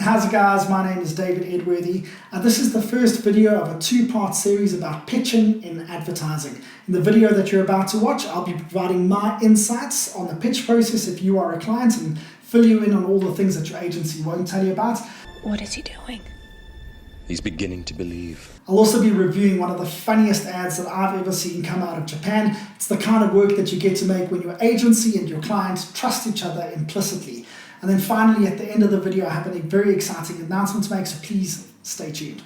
How's it guys, my name is David Edworthy and this is the first video of a two-part series about pitching in advertising. In the video that you're about to watch, I'll be providing my insights on the pitch process if you are a client and fill you in on all the things that your agency won't tell you about. What is he doing? He's beginning to believe. I'll also be reviewing one of the funniest ads that I've ever seen come out of Japan. It's the kind of work that you get to make when your agency and your client trust each other implicitly. And then finally, at the end of the video, I have a very exciting announcement to make, so please stay tuned.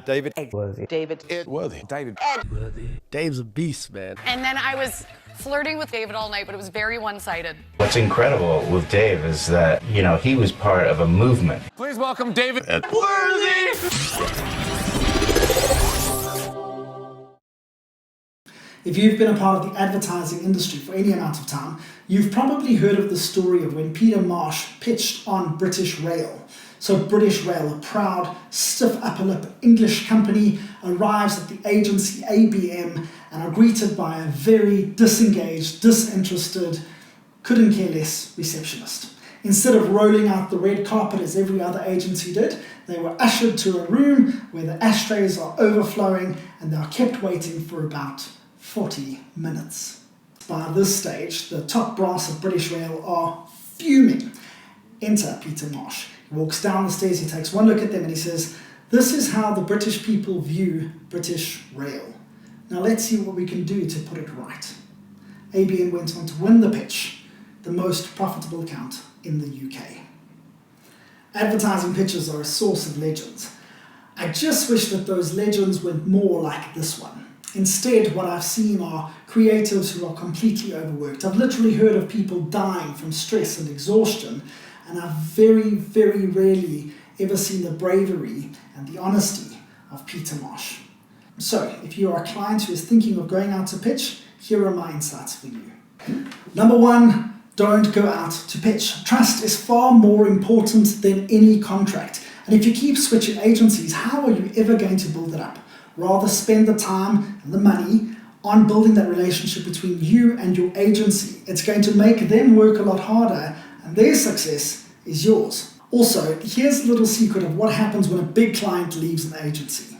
David Edworthy. David Edworthy. David Edworthy. Dave's a beast, man. And then I was flirting with David all night, but it was very one-sided. What's incredible with Dave is that, he was part of a movement. Please welcome David Edworthy! If you've been a part of the advertising industry for any amount of time, you've probably heard of the story of when Peter Marsh pitched on British Rail. So British Rail, a proud, stiff upper lip English company, arrives at the agency ABM and are greeted by a very disengaged, disinterested, couldn't care less receptionist. Instead of rolling out the red carpet as every other agency did, they were ushered to a room where the ashtrays are overflowing and they are kept waiting for about 40 minutes. By this stage, the top brass of British Rail are fuming. Enter Peter Marsh. He walks down the stairs, he takes one look at them and he says, "This is how the British people view British Rail. Now let's see what we can do to put it right." ABN went on to win the pitch, the most profitable account in the UK. Advertising pitches are a source of legends. I just wish that those legends went more like this one. Instead, what I've seen are creatives who are completely overworked. I've literally heard of people dying from stress and exhaustion, and I've very, very rarely ever seen the bravery and the honesty of Peter Marsh. So, if you are a client who is thinking of going out to pitch, here are my insights for you. Number one, don't go out to pitch. Trust is far more important than any contract. And if you keep switching agencies, how are you ever going to build it up? Rather spend the time and the money on building that relationship between you and your agency. It's going to make them work a lot harder and their success is yours. Also, here's a little secret of what happens when a big client leaves an agency.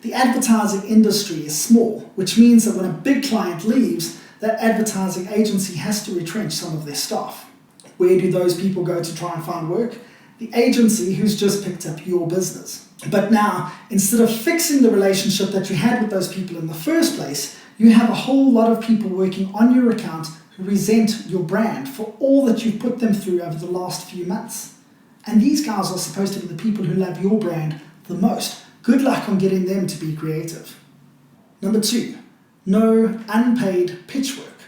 The advertising industry is small, which means that when a big client leaves, that advertising agency has to retrench some of their staff. Where do those people go to try and find work? The agency who's just picked up your business. But now, instead of fixing the relationship that you had with those people in the first place, you have a whole lot of people working on your account who resent your brand for all that you've put them through over the last few months. And these guys are supposed to be the people who love your brand the most. Good luck on getting them to be creative. Number two, no unpaid pitch work.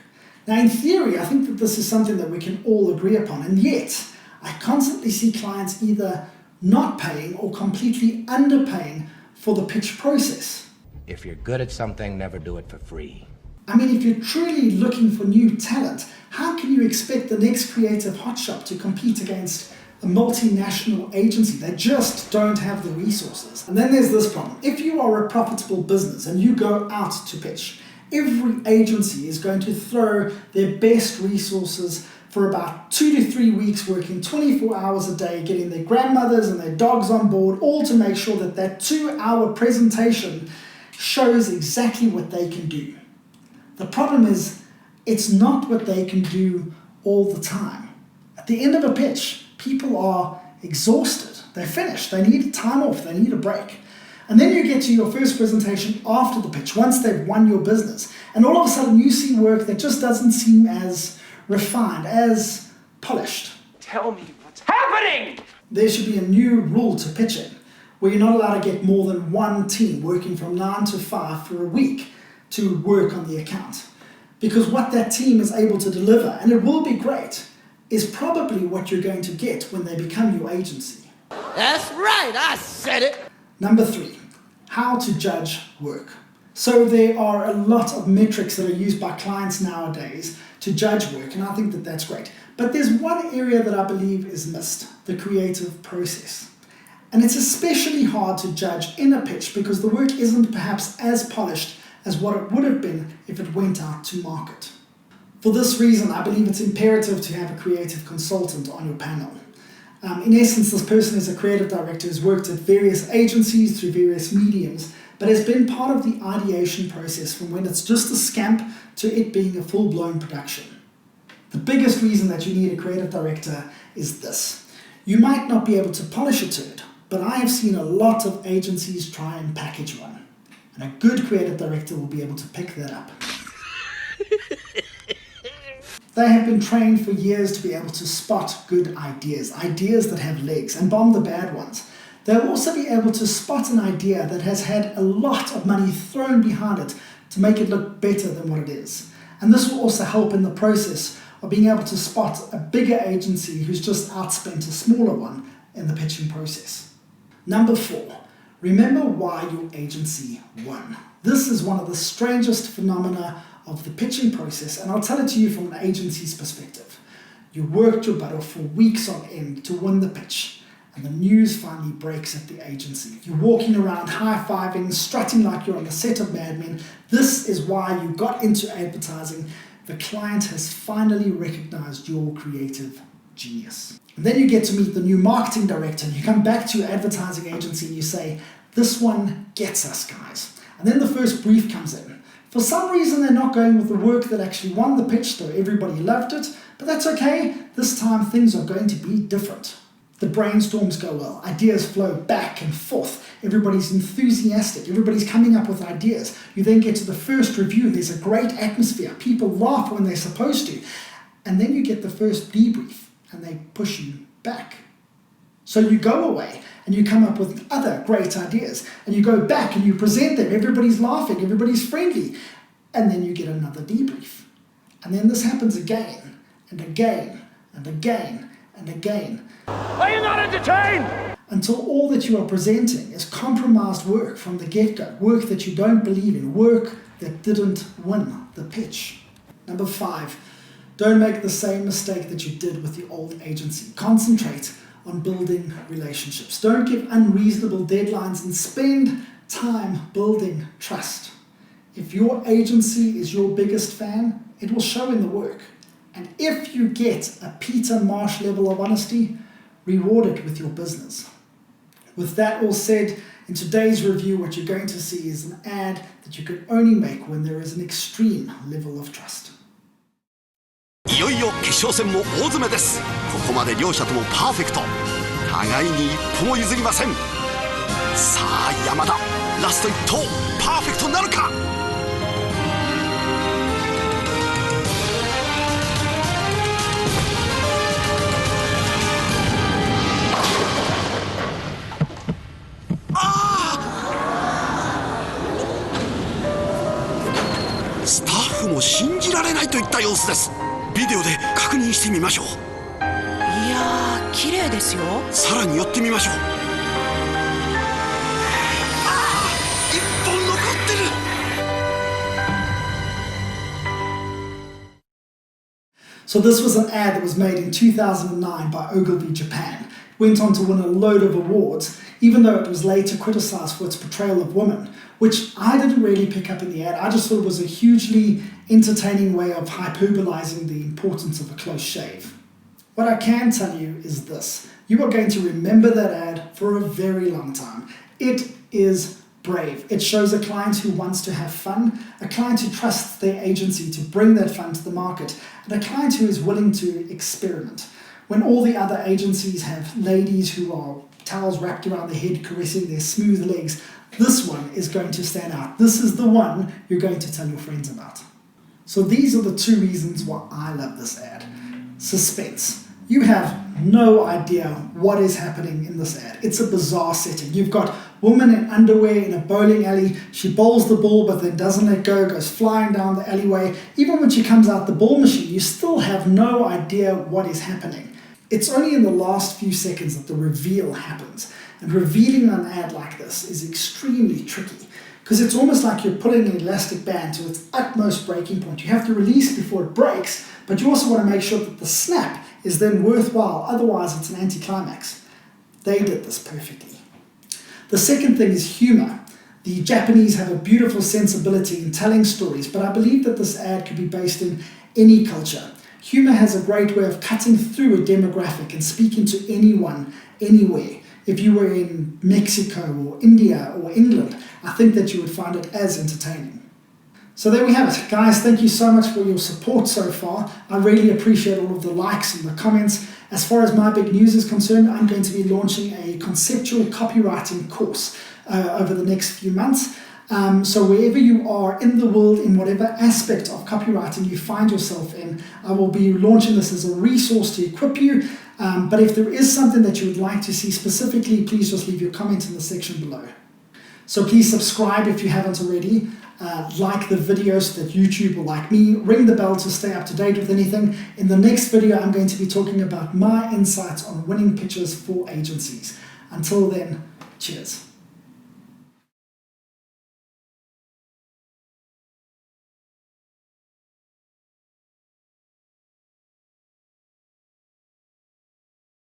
Now in theory, I think that this is something that we can all agree upon, and yet I constantly see clients either not paying or completely underpaying for the pitch process. If you're good at something, never do it for free. I mean, if you're truly looking for new talent, how can you expect the next creative hotshot to compete against a multinational agency? They just don't have the resources. And then there's this problem. If you are a profitable business and you go out to pitch, every agency is going to throw their best resources for about 2 to 3 weeks, working 24 hours a day, getting their grandmothers and their dogs on board, all to make sure that that 2-hour presentation shows exactly what they can do. The problem is, it's not what they can do all the time. At the end of a pitch, people are exhausted. They're finished. They need time off. They need a break. And then you get to your first presentation after the pitch, once they've won your business. And all of a sudden you see work that just doesn't seem as refined, as polished. Tell me what's happening! There should be a new rule to pitching, where you're not allowed to get more than one team working from 9 to 5 for a week to work on the account. Because what that team is able to deliver, and it will be great, is probably what you're going to get when they become your agency. That's right, I said it! Number three, how to judge work. So there are a lot of metrics that are used by clients nowadays to judge work, and I think that that's great. But there's one area that I believe is missed, the creative process. And it's especially hard to judge in a pitch because the work isn't perhaps as polished as what it would have been if it went out to market. For this reason, I believe it's imperative to have a creative consultant on your panel. In essence, this person is a creative director who's worked at various agencies through various mediums, but has been part of the ideation process from when it's just a scamp to it being a full-blown production. The biggest reason that you need a creative director is this. You might not be able to polish a turd, but I have seen a lot of agencies try and package one. And a good creative director will be able to pick that up. They have been trained for years to be able to spot good ideas, ideas that have legs, and bomb the bad ones. They'll also be able to spot an idea that has had a lot of money thrown behind it to make it look better than what it is. And this will also help in the process of being able to spot a bigger agency who's just outspent a smaller one in the pitching process. Number 4, remember why your agency won. This is one of the strangest phenomena of the pitching process, and I'll tell it to you from an agency's perspective. You worked your butt off for weeks on end to win the pitch, and the news finally breaks at the agency. You're walking around high-fiving, strutting like you're on the set of Mad Men. This is why you got into advertising. The client has finally recognized your creative genius. And then you get to meet the new marketing director, and you come back to your advertising agency and you say, this one gets us, guys. And then the first brief comes in. For some reason, they're not going with the work that actually won the pitch, though everybody loved it, but that's okay. This time, things are going to be different. The brainstorms go well, ideas flow back and forth, everybody's enthusiastic, everybody's coming up with ideas. You then get to the first review, there's a great atmosphere, people laugh when they're supposed to, and then you get the first debrief, and they push you back. So you go away, and you come up with other great ideas, and you go back and you present them, everybody's laughing, everybody's friendly, and then you get another debrief. And then this happens again, and again, and again, and again. Are you not entertained? Until all that you are presenting is compromised work from the get-go, work that you don't believe in, work that didn't win the pitch. Number 5, don't make the same mistake that you did with the old agency. Concentrate on building relationships. Don't give unreasonable deadlines and spend time building trust. If your agency is your biggest fan, it will show in the work. And if you get a Peter Marsh level of honesty, reward it with your business. With that all said, in today's review, what you're going to see is an ad that you can only make when there is an extreme level of trust. いよいよ決勝戦も大詰めです。ここまで両者ともパーフェクト。互いに一歩も譲りません。さあ山田、ラスト1投パーフェクトなるか。スタッフも信じられないといった様子です。ビデオで確認してみましょう。いやー、綺麗ですよ。さらに寄ってみましょう。ああ、1本残ってる。So this was an ad that was made in 2009 by Ogilvy Japan. Went on to win a load of awards, even though it was later criticized for its portrayal of women, which I didn't really pick up in the ad. I just thought it was a hugely entertaining way of hyperbolizing the importance of a close shave. What I can tell you is this. You are going to remember that ad for a very long time. It is brave. It shows a client who wants to have fun, a client who trusts their agency to bring that fun to the market, and a client who is willing to experiment. When all the other agencies have ladies who are towels wrapped around their head caressing their smooth legs, this one is going to stand out. This is the one you're going to tell your friends about. So these are the 2 reasons why I love this ad. Suspense. You have no idea what is happening in this ad. It's a bizarre setting. You've got woman in underwear in a bowling alley. She bowls the ball but then doesn't let go, goes flying down the alleyway. Even when she comes out the ball machine, you still have no idea what is happening. It's only in the last few seconds that the reveal happens. And revealing an ad like this is extremely tricky because it's almost like you're putting an elastic band to its utmost breaking point. You have to release before it breaks, but you also want to make sure that the snap is then worthwhile, otherwise it's an anticlimax. They did this perfectly. The second thing is humor. The Japanese have a beautiful sensibility in telling stories, but I believe that this ad could be based in any culture. Humour has a great way of cutting through a demographic and speaking to anyone, anywhere. If you were in Mexico or India or England, I think that you would find it as entertaining. So there we have it. Guys, thank you so much for your support so far. I really appreciate all of the likes and the comments. As far as my big news is concerned, I'm going to be launching a conceptual copywriting course over the next few months. So wherever you are in the world, in whatever aspect of copywriting you find yourself in, I will be launching this as a resource to equip you. But if there is something that you would like to see specifically, please just leave your comment in the section below. So please subscribe if you haven't already. Like the videos that YouTube will like me. Ring the bell to stay up to date with anything. In the next video, I'm going to be talking about my insights on winning pitches for agencies. Until then, cheers.